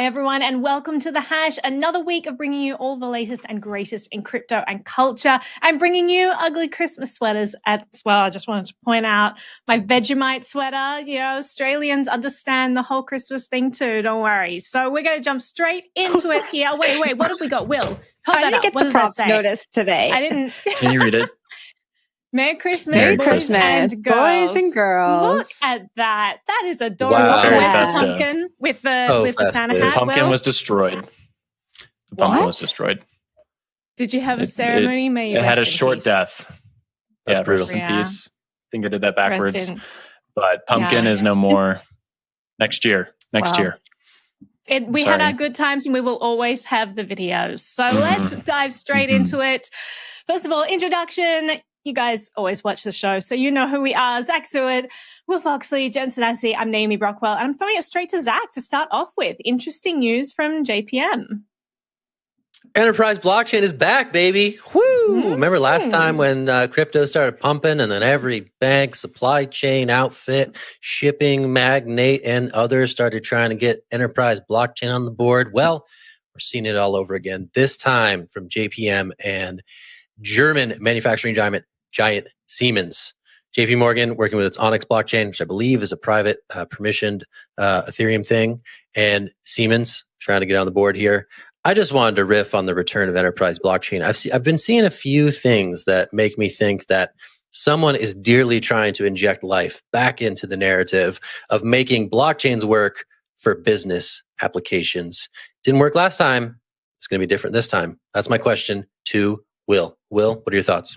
everyone, and welcome to The Hash, another week of bringing you all the latest and greatest in crypto and culture, and bringing you ugly Christmas sweaters as well. I just wanted to point out my Vegemite sweater. You know, Australians understand the whole Christmas thing too, don't worry. So we're going to jump straight into it here. Wait, what have we got? Will, hold I that didn't up. get What the does that props say? notice today. I didn't. Can you read it? Merry Christmas, Merry boys Christmas. and girls. Boys and girls. Look at that. That is adorable. Wow. Very Where's the festive. pumpkin with the Santa festive. hat? The pumpkin Will? was destroyed. The pumpkin What? was destroyed. Did you have a ceremony? May you It had rest a in short peace. Death. That's brutal. Rest in Yeah. peace. I think I did that Rest backwards. in- But pumpkin Yeah. is no more. Next year. Wow. year. We had Sorry. our good times and we will always have the videos. So Mhm. let's dive straight Mhm. into it. First of all, introduction. You guys always watch the show, so you know who we are. Zach Seward, Will Foxley, Jen Sanasi. I'm Naomi Brockwell, and I'm throwing it straight to Zach to start off with. Interesting news from JPM. Enterprise blockchain is back, baby. Woo! Remember last time when crypto started pumping and then every bank, supply chain outfit, shipping magnate, and others started trying to get enterprise blockchain on the board? Well, we're seeing it all over again, this time from JPM and German manufacturing giant Siemens. JPMorgan working with its Onyx blockchain, which I believe is a private permissioned Ethereum thing, and Siemens trying to get on the board here. I just wanted to riff on the return of enterprise blockchain. I've been seeing a few things that make me think that someone is dearly trying to inject life back into the narrative of making blockchains work for business applications. Didn't work last time. It's going to be different this time. That's my question to Will. Will, what are your thoughts?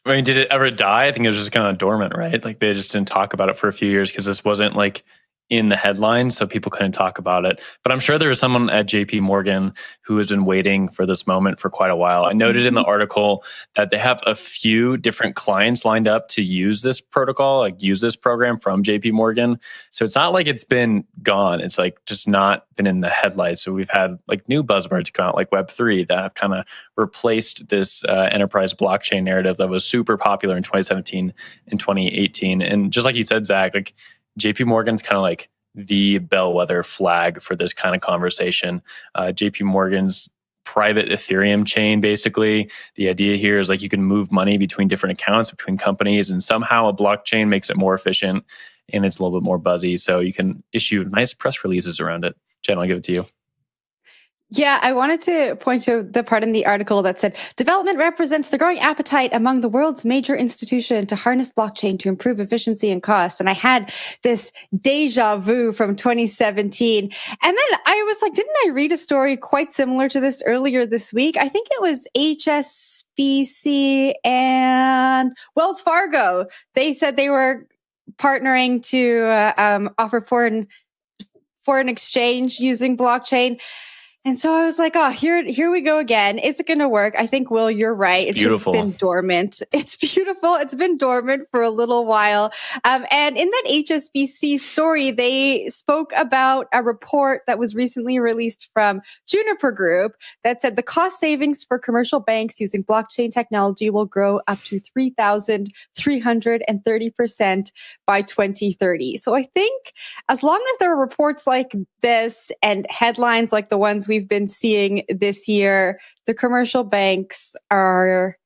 I mean, did it ever die? I think it was just kind of dormant, right? Like they just didn't talk about it for a few years because this wasn't like in the headlines, so people couldn't talk about it. But I'm sure there was someone at JPMorgan who has been waiting for this moment for quite a while. I noted in the article that they have a few different clients lined up to use this protocol, like use this program from JPMorgan. So it's not like it's been gone. It's like just not been in the headlights. So we've had like new buzzwords come out like Web3 that have kind of replaced this enterprise blockchain narrative that was super popular in 2017 and 2018. And just like you said, Zach, like JP Morgan's kind of like the bellwether flag for this kind of conversation. JP Morgan's private Ethereum chain, basically. The idea here is like you can move money between different accounts, between companies, and somehow a blockchain makes it more efficient and it's a little bit more buzzy. So you can issue nice press releases around it. Jen, I'll give it to you. Yeah, I wanted to point to the part in the article that said, development represents the growing appetite among the world's major institutions to harness blockchain to improve efficiency and cost. And I had this deja vu from 2017. And then I was like, didn't I read a story quite similar to this earlier this week? I think it was HSBC and Wells Fargo. They said they were partnering to offer foreign exchange using blockchain. And so I was like, oh, here we go again. Is it going to work? I think, Will, you're right. It's beautiful. Just been dormant. It's beautiful. It's been dormant for a little while. And in that HSBC story, they spoke about a report that was recently released from Juniper Group that said the cost savings for commercial banks using blockchain technology will grow up to 3,330% by 2030. So I think as long as there are reports like this and headlines like the ones we've been seeing this year, the commercial banks are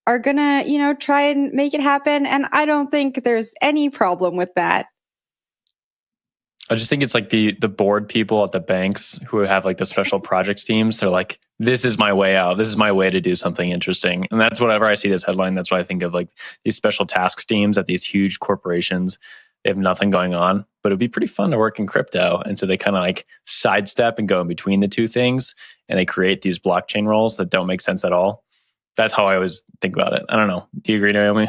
gonna, try and make it happen. And I don't think there's any problem with that. I just think it's like the board people at the banks who have like the special projects teams. They're like, this is my way out. This is my way to do something interesting. And that's whenever I see this headline, that's what I think of, like these special tasks teams at these huge corporations. They have nothing going on, but it'd be pretty fun to work in crypto. And so they kind of like sidestep and go in between the two things. And they create these blockchain roles that don't make sense at all. That's how I always think about it. I don't know. Do you agree, Naomi?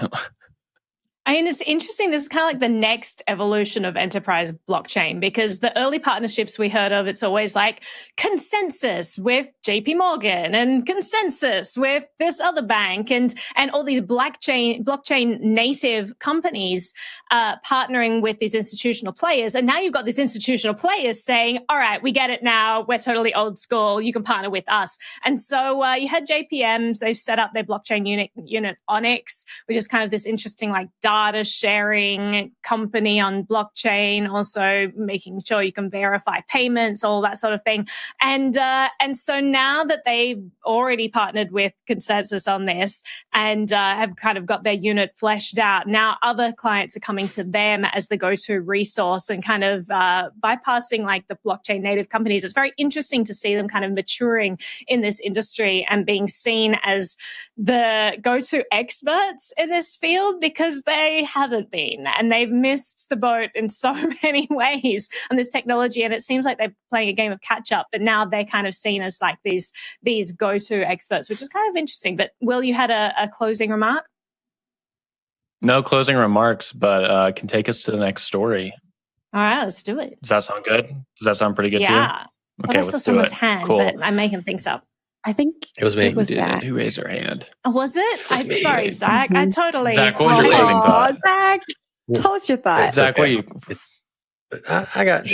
I mean, it's interesting. This is kind of like the next evolution of enterprise blockchain, because the early partnerships we heard of, it's always like consensus with JPMorgan and consensus with this other bank and all these blockchain native companies partnering with these institutional players. And now you've got these institutional players saying, all right, we get it now. We're totally old school. You can partner with us. And so you had JPMs. They've set up their blockchain unit Onyx, which is kind of this interesting like dark data sharing company on blockchain, also making sure you can verify payments, all that sort of thing. And so now that they've already partnered with Consensus on this and have kind of got their unit fleshed out, now other clients are coming to them as the go-to resource and kind of bypassing like the blockchain native companies. It's very interesting to see them kind of maturing in this industry and being seen as the go-to experts in this field, because they haven't been, and they've missed the boat in so many ways on this technology. And it seems like they're playing a game of catch up, but now they're kind of seen as like these go-to experts, which is kind of interesting. But Will, you had a closing remark? No closing remarks, but can take us to the next story. All right, let's do it. Does that sound good? Does that sound pretty good to you? Yeah. Okay, I saw someone's hand, cool. but I'm making things up. I think it was me. It was Zach. Who raised their hand? Oh, was it? was me. Sorry, Zach. I totally. Zach, what was your closing thought? Zach, tell us your thoughts. Zach, okay. what you? I got.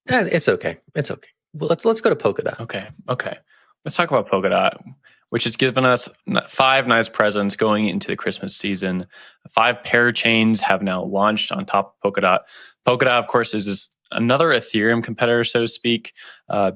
It's okay. It's okay. Well, let's go to Polkadot. Okay. Let's talk about Polkadot, which has given us 5 nice presents going into the Christmas season. 5 parachains have now launched on top of Polkadot. Polkadot, of course, is another Ethereum competitor, so to speak.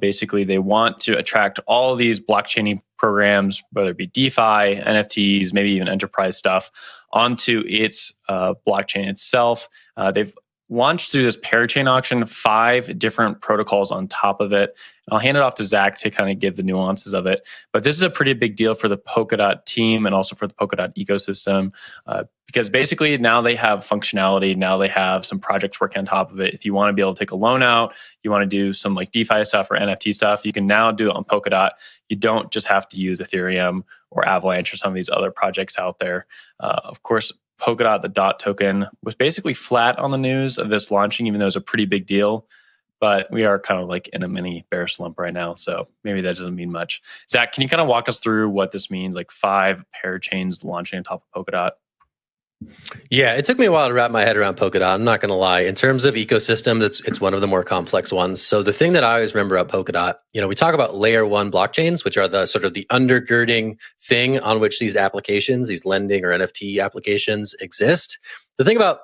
Basically, they want to attract all these blockchain programs, whether it be DeFi, NFTs, maybe even enterprise stuff, onto its blockchain itself. They've launched through this parachain auction 5 different protocols on top of it. I'll hand it off to Zach to kind of give the nuances of it. But this is a pretty big deal for the Polkadot team and also for the Polkadot ecosystem, because basically now they have functionality. Now they have some projects working on top of it. If you want to be able to take a loan out, you want to do some like DeFi stuff or NFT stuff, you can now do it on Polkadot. You don't just have to use Ethereum or Avalanche or some of these other projects out there. Of course, Polkadot, the DOT token, was basically flat on the news of this launching, even though it was a pretty big deal. But we are kind of like in a mini bear slump right now, so maybe that doesn't mean much. Zach, can you kind of walk us through what this means, like 5 parachains launching on top of Polkadot? Yeah, it took me a while to wrap my head around Polkadot. I'm not going to lie. In terms of ecosystems, it's one of the more complex ones. So the thing that I always remember about Polkadot, we talk about layer 1 blockchains, which are the sort of the undergirding thing on which these applications, these lending or NFT applications exist. The thing about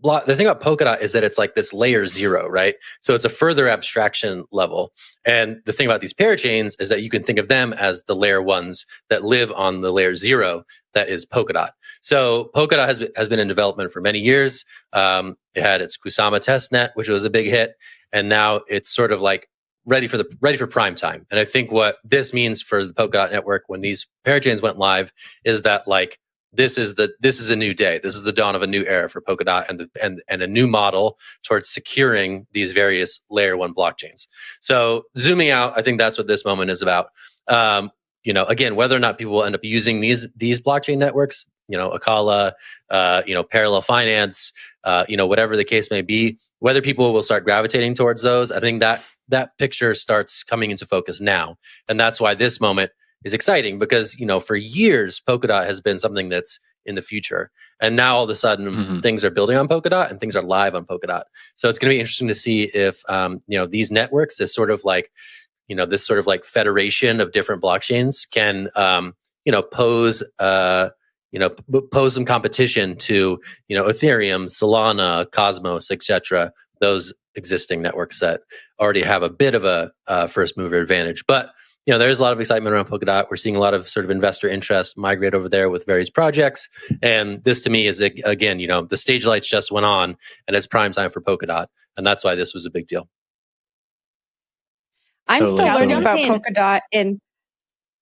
Polkadot is that it's like this layer 0, right? So it's a further abstraction level. And the thing about these parachains is that you can think of them as the layer 1s that live on the layer 0 that is Polkadot. So Polkadot has been in development for many years. It had its Kusama testnet, which was a big hit, and now it's sort of like ready for prime time. And I think what this means for the Polkadot network when these parachains went live is that like this is a new day. This is the dawn of a new era for Polkadot and a new model towards securing these various layer 1 blockchains. So zooming out, I think that's what this moment is about. Again, whether or not people will end up using these blockchain networks, Akala, Parallel Finance, whatever the case may be, whether people will start gravitating towards those, I think that picture starts coming into focus now. And that's why this moment is exciting, because, for years, Polkadot has been something that's in the future. And now all of a sudden things are building on Polkadot and things are live on Polkadot. So it's going to be interesting to see if, these networks, this sort of like federation of different blockchains can, pose some competition to, Ethereum, Solana, Cosmos, etc., those existing networks that already have a bit of a first mover advantage. But there's a lot of excitement around Polkadot. We're seeing a lot of sort of investor interest migrate over there with various projects. And this to me is, again, the stage lights just went on and it's prime time for Polkadot. And that's why this was a big deal. I'm still learning about Polkadot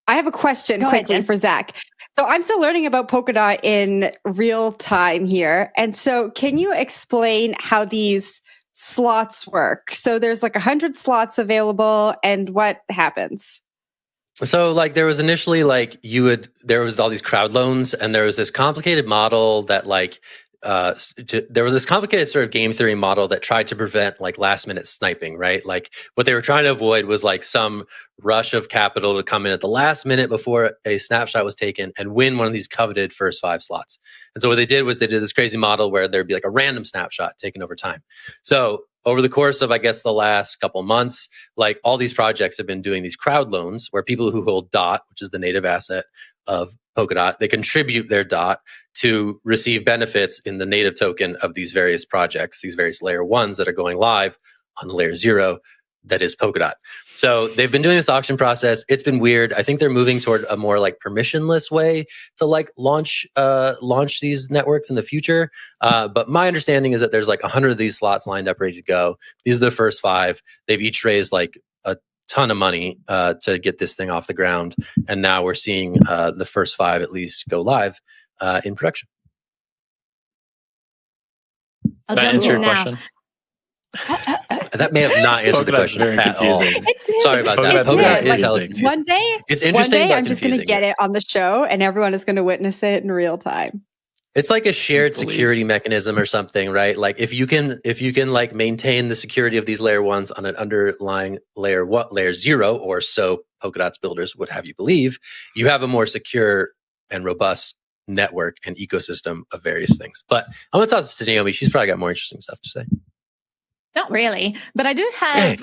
I have a question quickly for Zach. So I'm still learning about Polkadot in real time here. And so can you explain how these slots work? So there's like 100 slots available and what happens? So like there was initially there was all these crowd loans and there was this complicated model that there was this complicated sort of game theory model that tried to prevent like last minute sniping, right? Like what they were trying to avoid was like some rush of capital to come in at the last minute before a snapshot was taken and win one of these coveted first 5 slots. And so what they did was they did this crazy model where there'd be like a random snapshot taken over time. So over the course of, I guess, the last couple months, like all these projects have been doing these crowd loans where people who hold DOT, which is the native asset, of Polkadot. They contribute their DOT to receive benefits in the native token of these various projects, these various layer ones that are going live on the layer 0 that is Polkadot. So they've been doing this auction process. It's been weird. I think they're moving toward a more like permissionless way to like launch these networks in the future. But my understanding is that there's like 100 of these slots lined up, ready to go. These are the first 5. They've each raised like a ton of money to get this thing off the ground. And now we're seeing the first 5 at least go live in production. I'll Did that jump answer in your now. question? That may have not answered the Polkadot's question very at all. confusing. Sorry about that. Polkadot's Polkadot very is hella confusing. One day, It's interesting, one day but I'm just going to confusing. get it on the show, and everyone is going to witness it in real time. It's like a shared Believe. security mechanism or something, right? Like if you can like maintain the security of these layer ones on an underlying layer 0, or so Polkadot's builders would have you believe, you have a more secure and robust network and ecosystem of various things. But I'm going to toss it to Naomi. She's probably got more interesting stuff to say. Not really, but I do have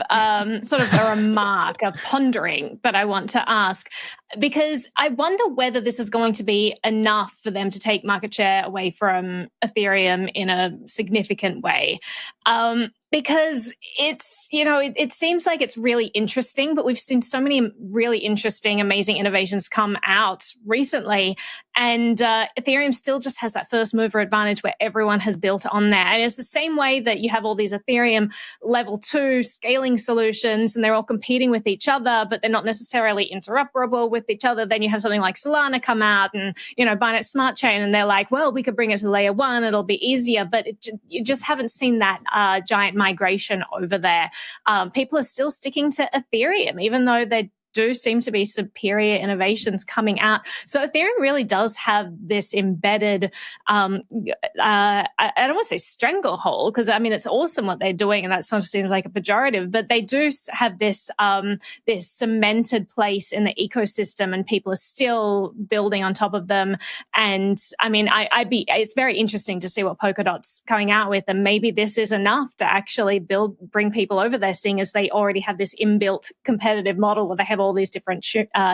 sort of a remark, a pondering that I want to ask, because I wonder whether this is going to be enough for them to take market share away from Ethereum in a significant way. Because it's, it seems like it's really interesting, but we've seen so many really interesting, amazing innovations come out recently. And Ethereum still just has that first mover advantage where everyone has built on there. And it's the same way that you have all these Ethereum level 2 scaling solutions, and they're all competing with each other, but they're not necessarily interoperable with each other. Then you have something like Solana come out and, Binance Smart Chain, and they're like, well, we could bring it to layer 1. It'll be easier. But you just haven't seen that giant migration over there. People are still sticking to Ethereum, even though they do seem to be superior innovations coming out. So Ethereum really does have this embedded, I don't want to say stranglehold, because it's awesome what they're doing, and that sort of seems like a pejorative, but they do have this this cemented place in the ecosystem, and people are still building on top of them. And it's very interesting to see what Polkadot's coming out with, and maybe this is enough to actually bring people over there, seeing as they already have this inbuilt competitive model where they have all these different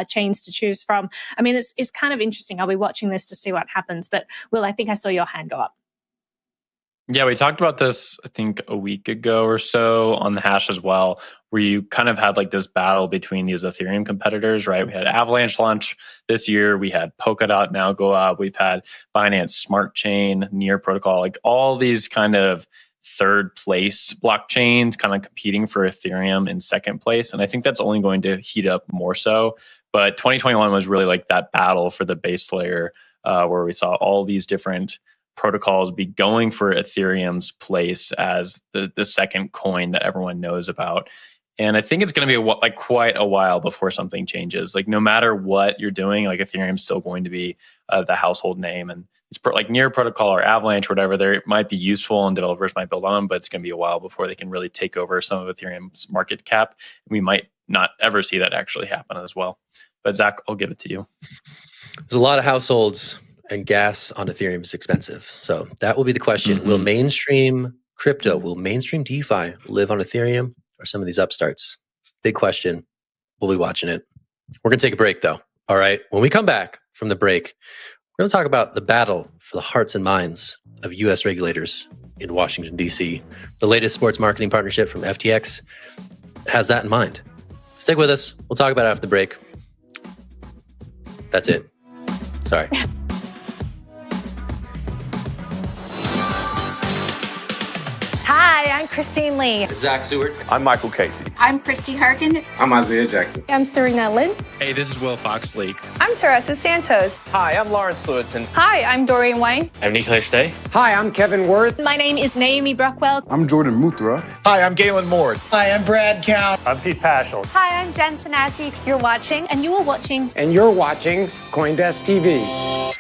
chains to choose from. It's kind of interesting. I'll be watching this to see what happens. But Will, I think I saw your hand go up. Yeah, we talked about this, I think, a week ago or so on the Hash as well, where you kind of had like this battle between these Ethereum competitors, right? We had Avalanche launch this year. We had Polkadot now go up. We've had Binance Smart Chain, Near Protocol, like all these kind of third place blockchains kind of competing for Ethereum in second place. And I think that's only going to heat up more so. But 2021 was really like that battle for the base layer where we saw all these different protocols be going for Ethereum's place as the second coin that everyone knows about. And I think it's going to be quite a while before something changes. Like no matter what you're doing, like Ethereum's still going to be the household name. And it's like Near Protocol or Avalanche or whatever, they might be useful and developers might build on them, but it's going to be a while before they can really take over some of Ethereum's market cap. We might not ever see that actually happen as well. But Zach, I'll give it to you. There's a lot of households, and gas on Ethereum is expensive. So that will be the question. Mm-hmm. Will mainstream crypto, will mainstream DeFi live on Ethereum or some of these upstarts? Big question. We'll be watching it. We're going to take a break though. All right. When we come back from the break, we're going to talk about the battle for the hearts and minds of U.S. regulators in Washington, D.C. The latest sports marketing partnership from FTX has that in mind. Stick with us. We'll talk about it after the break. That's it. Sorry. Hi, I'm Christine Lee. Zach Seward. I'm Michael Casey. I'm Christy Harkin. I'm Isaiah Jackson. I'm Serena Lynn. Hey, this is Will Foxley. I'm Teresa Santos. Hi, I'm Lawrence Lewitton. Hi, I'm Dorian Wayne. I'm Nicholas Day. Hi, I'm Kevin Worth. My name is Naomi Brockwell. I'm Jordan Muthra. Hi, I'm Galen Moore. Hi, I'm Brad Count. I'm Pete Paschal. Hi, I'm Jen Sanasi. You're watching. And you are watching. And you're watching CoinDesk TV.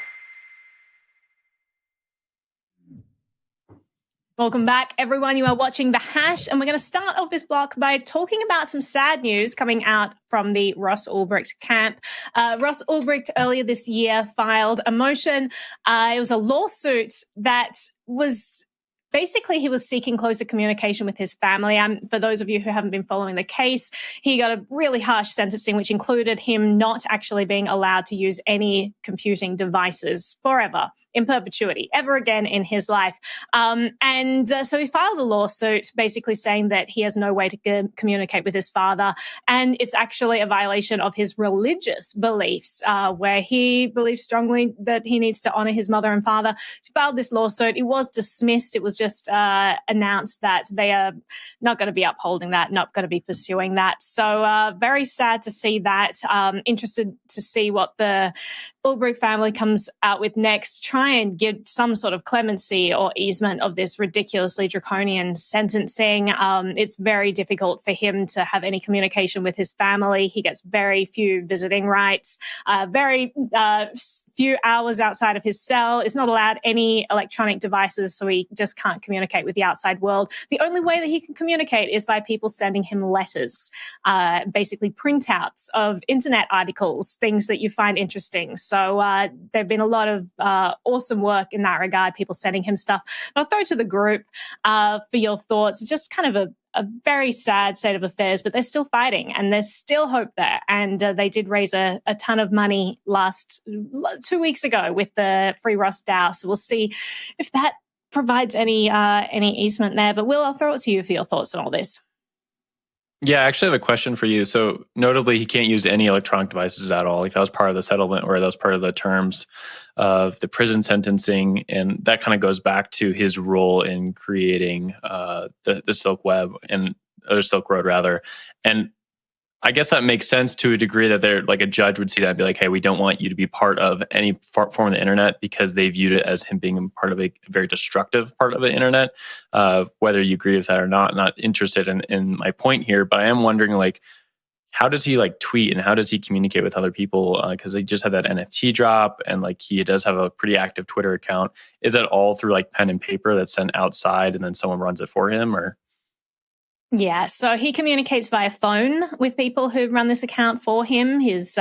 Welcome back, everyone. You are watching The Hash, and we're going to start off this block by talking about some sad news coming out from the Ross Ulbricht camp. Ross Ulbricht earlier this year filed a motion. It was a lawsuit that was basically, he was seeking closer communication with his family. For those of you who haven't been following the case, he got a really harsh sentencing, which included him not actually being allowed to use any computing devices forever, in perpetuity, ever again in his life. So he filed a lawsuit basically saying that he has no way to communicate with his father. And it's actually a violation of his religious beliefs, where he believes strongly that he needs to honor his mother and father. He filed this lawsuit. It was dismissed. It was just announced that they are not going to be upholding that, not going to be pursuing that. So very sad to see that. Interested to see what the Ulbricht family comes out with next, try and give some sort of clemency or easement of this ridiculously draconian sentencing. It's very difficult for him to have any communication with his family. He gets very few visiting rights, very few hours outside of his cell. Is not allowed any electronic devices, so he just can't communicate with the outside world. The only way that he can communicate is by people sending him letters, basically printouts of internet articles, things that you find interesting. So there have been a lot of awesome work in that regard, people sending him stuff. But I'll throw to the group for your thoughts. It's just kind of a very sad state of affairs, but they're still fighting and there's still hope there. And they did raise a ton of money 2 weeks ago with the Free Ross DAO. So we'll see if that provides any easement there. But Will, I'll throw it to you for your thoughts on all this. Yeah, I actually have a question for you. So notably, he can't use any electronic devices at all. Like that was part of the settlement, or that was part of the terms of the prison sentencing. And that kind of goes back to his role in creating the Silk Web or Silk Road rather. And I guess that makes sense to a degree, that they're like a judge would see that and be like, hey, we don't want you to be part of any form of the internet, because they viewed it as him being part of a very destructive part of the internet. Whether you agree with that or not, I'm not interested in my point here, but I am wondering, like, how does he like tweet and how does he communicate with other people? Because he just had that NFT drop, and like he does have a pretty active Twitter account. Is that all through like pen and paper that's sent outside and then someone runs it for him, or? Yeah, so he communicates via phone with people who run this account for him. His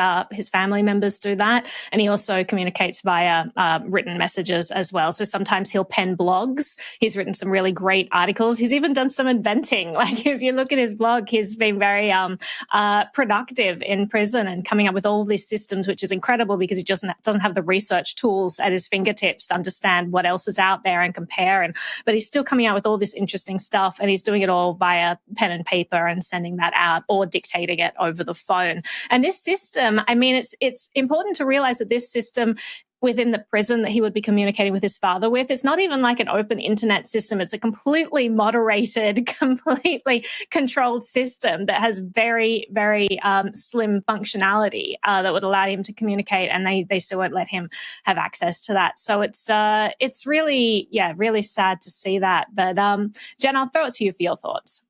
family members do that, and he also communicates via written messages as well. So sometimes he'll pen blogs. He's written some really great articles. He's even done some inventing. Like if you look at his blog, he's been very productive in prison and coming up with all these systems, which is incredible because he doesn't have the research tools at his fingertips to understand what else is out there and compare. But he's still coming out with all this interesting stuff, and he's doing it all via pen and paper and sending that out or dictating it over the phone. And this system, I mean, it's important to realize that this system within the prison that he would be communicating with his father with, it's not even like an open internet system. It's a completely moderated, completely controlled system that has very, very slim functionality that would allow him to communicate, and they still won't let him have access to that. So it's really, really sad to see that. But Jen, I'll throw it to you for your thoughts.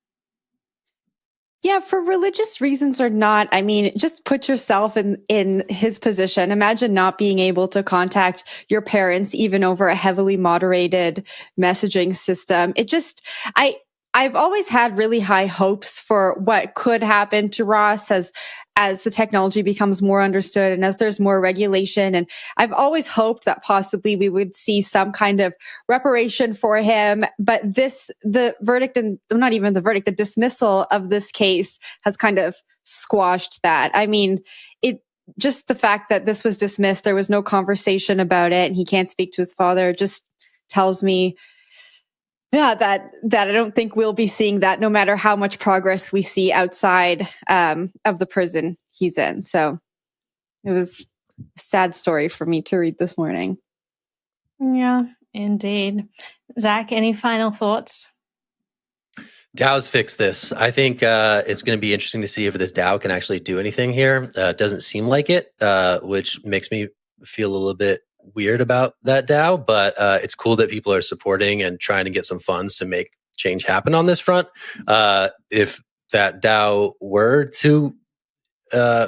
Yeah, for religious reasons or not, I mean, just put yourself in his position. Imagine not being able to contact your parents even over a heavily moderated messaging system. I've always had really high hopes for what could happen to Ross as the technology becomes more understood and as there's more regulation. And I've always hoped that possibly we would see some kind of reparation for him. But the verdict, and not even the verdict, the dismissal of this case has kind of squashed that. I mean, just the fact that this was dismissed, there was no conversation about it, and he can't speak to his father, just tells me that I don't think we'll be seeing that, no matter how much progress we see outside of the prison he's in. So it was a sad story for me to read this morning. Yeah, indeed. Zach, any final thoughts? DAOs fix this. I think it's going to be interesting to see if this DAO can actually do anything here. It doesn't seem like it, which makes me feel a little bit weird about that DAO, but it's cool that people are supporting and trying to get some funds to make change happen on this front. If that DAO were to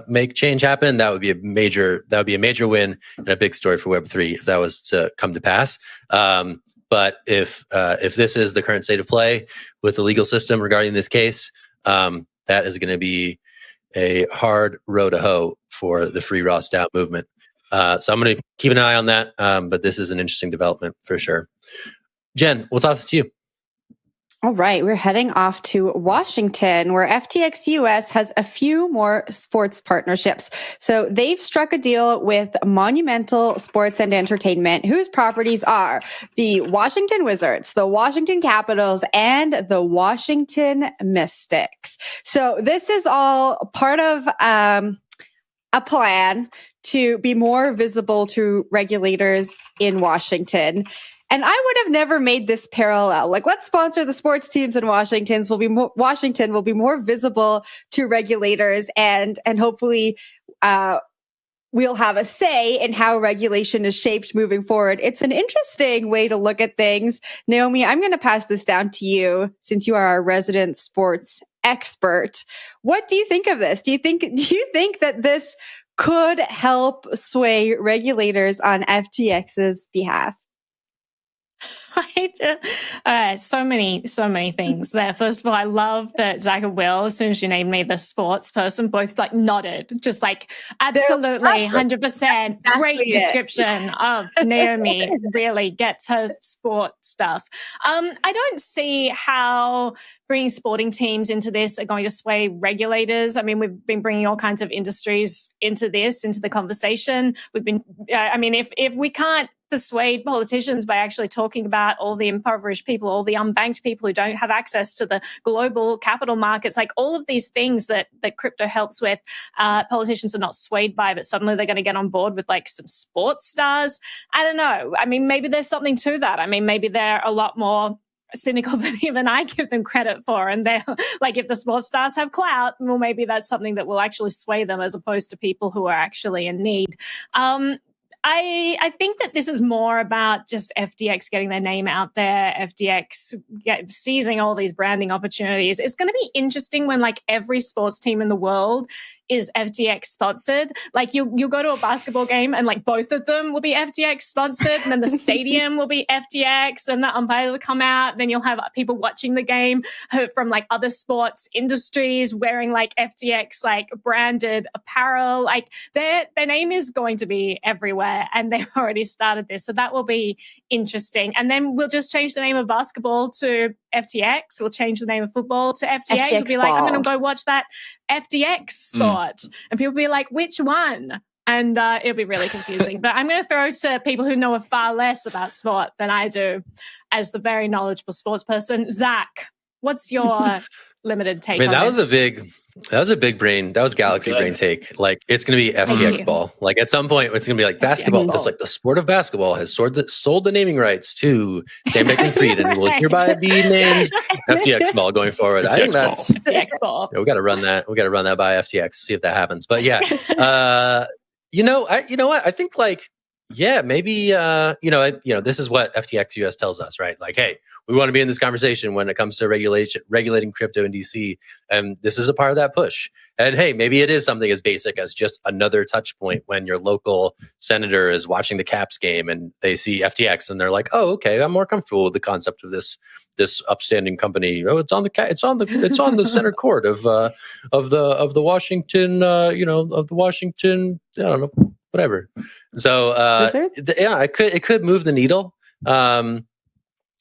make change happen, that would be a major win and a big story for Web3 if that was to come to pass. But if this is the current state of play with the legal system regarding this case, that is going to be a hard row to hoe for the Free Ross DAO movement. So I'm going to keep an eye on that. But this is an interesting development for sure. Jen, we'll toss it to you. All right, we're heading off to Washington, where FTX US has a few more sports partnerships. So they've struck a deal with Monumental Sports and Entertainment, whose properties are the Washington Wizards, the Washington Capitals, and the Washington Mystics. So this is all part of a plan to be more visible to regulators in Washington. And I would have never made this parallel. Like, let's sponsor the sports teams in Washington will be more visible to regulators, and hopefully we'll have a say in how regulation is shaped moving forward. It's an interesting way to look at things. Naomi, I'm going to pass this down to you since you are our resident sports expert. What do you think of this? Do you think that this could help sway regulators on FTX's behalf? So many things there. First of all, I love that Zach and Will, as soon as you named me the sports person, both like nodded, just like absolutely 100%. Great description of Naomi. Really gets her sport stuff. I don't see how bringing sporting teams into this are going to sway regulators. I mean, we've been bringing all kinds of industries into the conversation. We've been, if we can't persuade politicians by actually talking about all the impoverished people, all the unbanked people who don't have access to the global capital markets, like all of these things that crypto helps with, politicians are not swayed by, but suddenly they're going to get on board with like some sports stars. I don't know. I mean, maybe there's something to that. I mean, maybe they're a lot more cynical than even I give them credit for. And they're like, if the sports stars have clout, well, maybe that's something that will actually sway them as opposed to people who are actually in need. I think that this is more about just FTX getting their name out there, FTX seizing all these branding opportunities. It's going to be interesting when like every sports team in the world is FTX sponsored. Like you'll go to a basketball game and like both of them will be FTX sponsored, and then the stadium will be FTX, and the umpires will come out. Then you'll have people watching the game from like other sports industries wearing like FTX like branded apparel. Like their name is going to be everywhere, and they've already started this. So that will be interesting. And then we'll just change the name of basketball to FTX. We'll change the name of football to FTX. We'll be like, I'm going to go watch that FTX sport. And people will be like, which one? And it'll be really confusing. But I'm going to throw to people who know far less about sport than I do as the very knowledgeable sports person. Zach, what's your limited take on this? That was a big brain. That was galaxy brain take. Like, it's going to be FTX ball. Like, at some point, it's going to be like basketball. It's like the sport of basketball has sold the naming rights to Sam Bankman-Fried and will hereby be named FTX ball going forward. I think that's FTX ball. We got to run that. We got to run that by FTX. See if that happens. But yeah, you know what? I think like, yeah, maybe, this is what FTX US tells us, right? Like, hey, we want to be in this conversation when it comes to regulating crypto in DC. And this is a part of that push. And hey, maybe it is something as basic as just another touch point when your local senator is watching the Caps game and they see FTX and they're like, oh, okay, I'm more comfortable with the concept of this upstanding company. Oh, it's on the center court of the Washington, of the Washington, I don't know, whatever. So it could move the needle.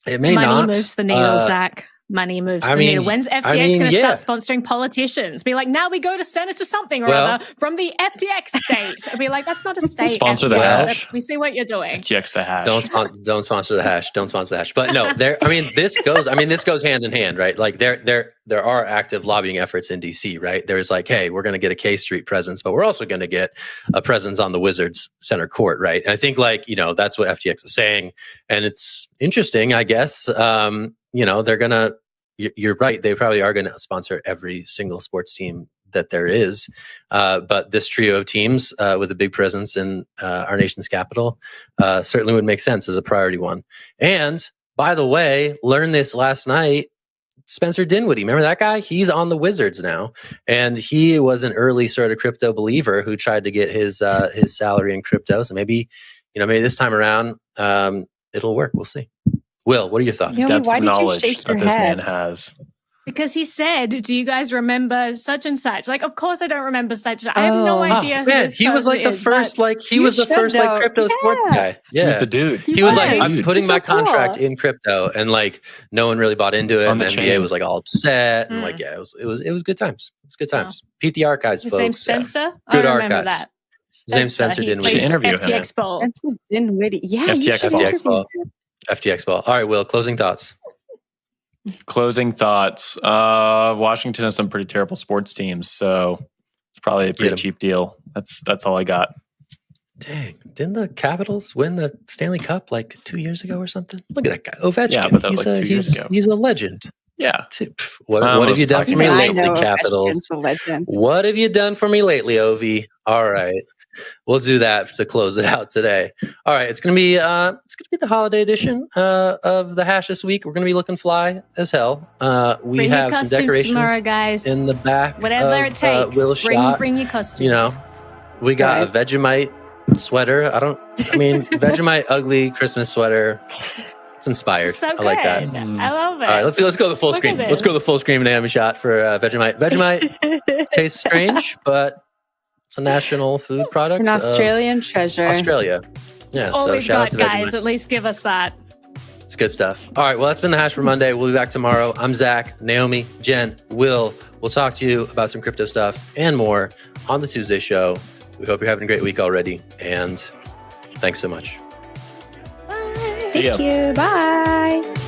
It may not. Money moves the needle, Zach. Money moves the needle. When's FTX going to start sponsoring politicians? Be like, now we go to Senator something or other from the FTX state. I'd be like, that's not a state. Sponsor FTX, the hash. We see what you're doing. FTX the hash. Don't sponsor the hash. Don't sponsor the hash. But no, this goes hand in hand, right? Like there are active lobbying efforts in DC, right? There's like, hey, we're going to get a K Street presence, but we're also going to get a presence on the Wizards center court, right? And I think like, that's what FTX is saying. And it's interesting, I guess. They're going to, you're right. They probably are going to sponsor every single sports team that there is. But this trio of teams with a big presence in our nation's capital certainly would make sense as a priority one. And by the way, learned this last night, Spencer Dinwiddie, remember that guy? He's on the Wizards now. And he was an early sort of crypto believer who tried to get his salary in crypto. So maybe this time around, it'll work. We'll see. Will, what are your thoughts? Depth of knowledge that this man has. Because he said, "Do you guys remember such and such?" Like, of course I don't remember such. I have no idea. Who Man, this he was like the person is, first, but like he was the first like crypto sports guy. He was Yeah, the dude. he was like, was. I'm putting It's my so cool. contract in crypto, and like no one really bought into it. On And the the NBA chain. was like all upset, and Mm. like it was good times. It was good times. Pete the archives, his folks. name's Spencer. Good I remember archives. that. His name's Spencer He Dinwiddie. plays Should interview him. FTX Ball. That's Dinwiddie. Yeah, you FTX should ball. interview ball. him. FTX ball. All right, Will. Closing thoughts. Closing thoughts. Washington has some pretty terrible sports teams, so it's probably a pretty 'em. cheap deal. That's all I got. Dang, didn't the Capitals win the Stanley Cup like 2 years ago or something? Look at that guy, Ovechkin. Yeah, but that he's was like 2 years ago. He's a legend. Yeah. What I have almost you done for talking me about- I lately, know Capitals? Ovechkin's a legend. What have you done for me lately, Ovi? All right, we'll do that to close it out today. All right, it's gonna be the holiday edition of the Hash this week. We're gonna be looking fly as hell. We Bring your have some costumes decorations tomorrow, guys. in the back. Whatever of, it takes. Will's shot. Bring your costumes. You know, we got a Vegemite sweater. Vegemite ugly Christmas sweater. It's inspired. So I like that. good. I love it. All right, let's go the full Look at screen. this. Let's go the full screen Naomi shot for Vegemite. Vegemite tastes strange, but it's a national food product. It's an of Australian treasure. Australia. Yeah, It's all so we've shout out got, to guys. Vegemite. At least give us that. It's good stuff. All right, well, that's been the Hash for Monday. We'll be back tomorrow. I'm Zach, Naomi, Jen, Will. We'll talk to you about some crypto stuff and more on the Tuesday show. We hope you're having a great week already, and thanks so much. Thank you. Bye.